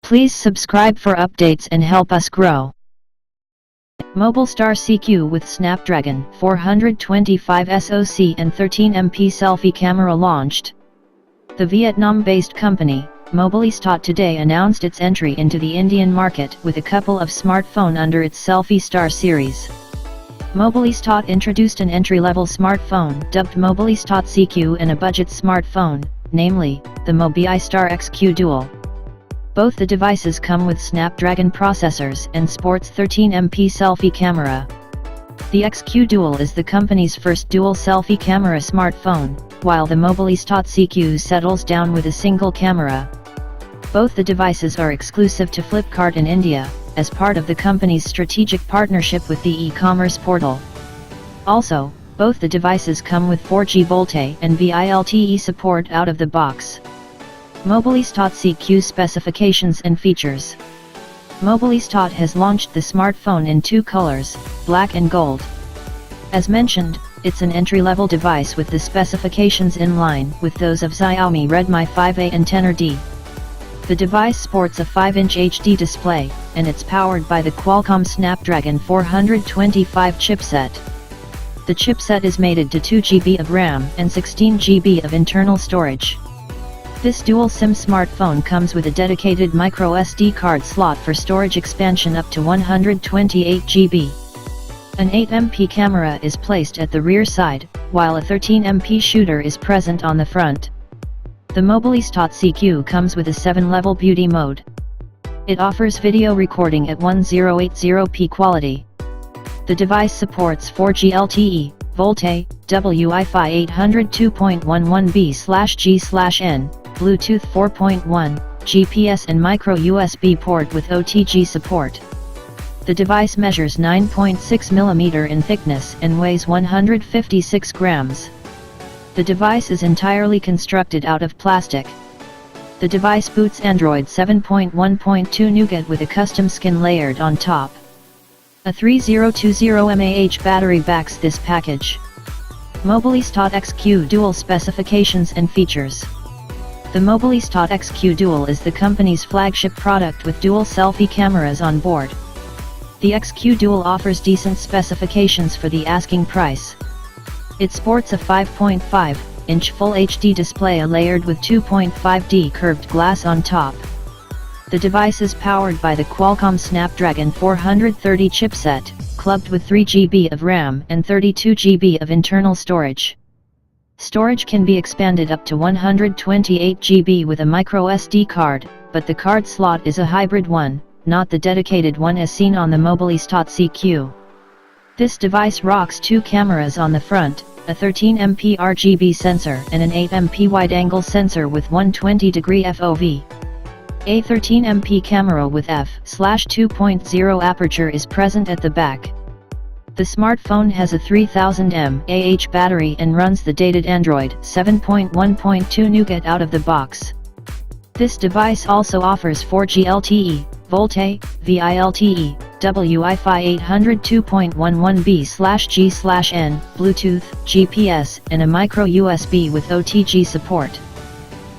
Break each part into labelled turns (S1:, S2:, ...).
S1: Please subscribe for updates and help us grow. Mobistar CQ with Snapdragon 425 SoC and 13MP selfie camera launched. The Vietnam-based company, Mobistar today announced its entry into the Indian market with a couple of smartphone under its Selfie Star series. Mobistar introduced an entry-level smartphone dubbed Mobistar CQ and a budget smartphone, namely, the Mobistar XQ Dual. Both the devices come with Snapdragon processors and sports 13MP selfie camera. The XQ Dual is the company's first dual selfie camera smartphone, while the Mobistar CQ settles down with a single camera. Both the devices are exclusive to Flipkart in India, as part of the company's strategic partnership with the e-commerce portal. Also, both the devices come with 4G VoLTE and VoLTE support out of the box. Mobistar CQ specifications and features. Mobistar has launched the smartphone in two colors, black and gold. As mentioned, it's an entry-level device with the specifications in line with those of Xiaomi Redmi 5A and XR. The device sports a 5-inch HD display, and it's powered by the Qualcomm Snapdragon 425 chipset. The chipset is mated to 2GB of RAM and 16GB of internal storage. This dual SIM smartphone comes with a dedicated microSD card slot for storage expansion up to 128GB. An 8MP camera is placed at the rear side, while a 13MP shooter is present on the front. The Mobistar CQ comes with a 7-level beauty mode. It offers video recording at 1080p quality. The device supports 4G LTE, VoLTE, Wi-Fi 802.11b/g/n, Bluetooth 4.1, GPS and micro USB port with OTG support. The device measures 9.6 mm in thickness and weighs 156 grams. The device is entirely constructed out of plastic. The device boots Android 7.1.2 Nougat with a custom skin layered on top. A 3020 mAh battery backs this package. Mobistar XQ Dual specifications and features. The Mobistar XQ Dual is the company's flagship product with dual selfie cameras on board. The XQ Dual offers decent specifications for the asking price. It sports a 5.5-inch Full HD display layered with 2.5D curved glass on top. The device is powered by the Qualcomm Snapdragon 430 chipset, clubbed with 3GB of RAM and 32GB of internal storage. Storage can be expanded up to 128GB with a microSD card, but the card slot is a hybrid one, not the dedicated one as seen on the Mobistar CQ. This device rocks two cameras on the front, a 13MP RGB sensor and an 8MP wide-angle sensor with 120° FOV. A 13MP camera with f/2.0 aperture is present at the back. The smartphone has a 3000 mAh battery and runs the dated Android 7.1.2 Nougat out of the box. This device also offers 4G LTE, VoLTE, VoLTE, Wi-Fi 802.11b/g/n, Bluetooth, GPS, and a micro USB with OTG support.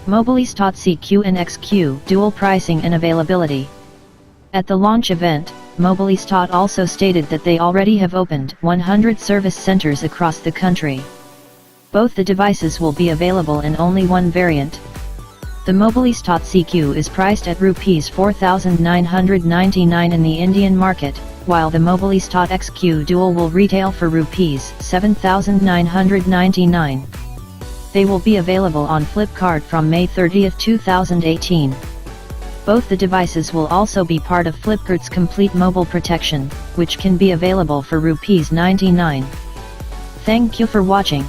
S1: Mobistar CQ and XQ dual pricing and availability. At the launch event, Mobistar also stated that they already have opened 100 service centers across the country. Both the devices will be available in only one variant. The Mobistar CQ is priced at Rs 4,999 in the Indian market, while the Mobistar XQ Dual will retail for Rs 7,999. They will be available on Flipkart from May 30, 2018. Both the devices will also be part of Flipkart's complete mobile protection, which can be available for Rs 99. Thank you for watching.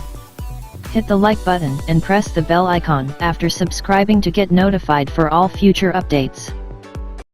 S1: Hit the like button and press the bell icon after subscribing to get notified for all future updates.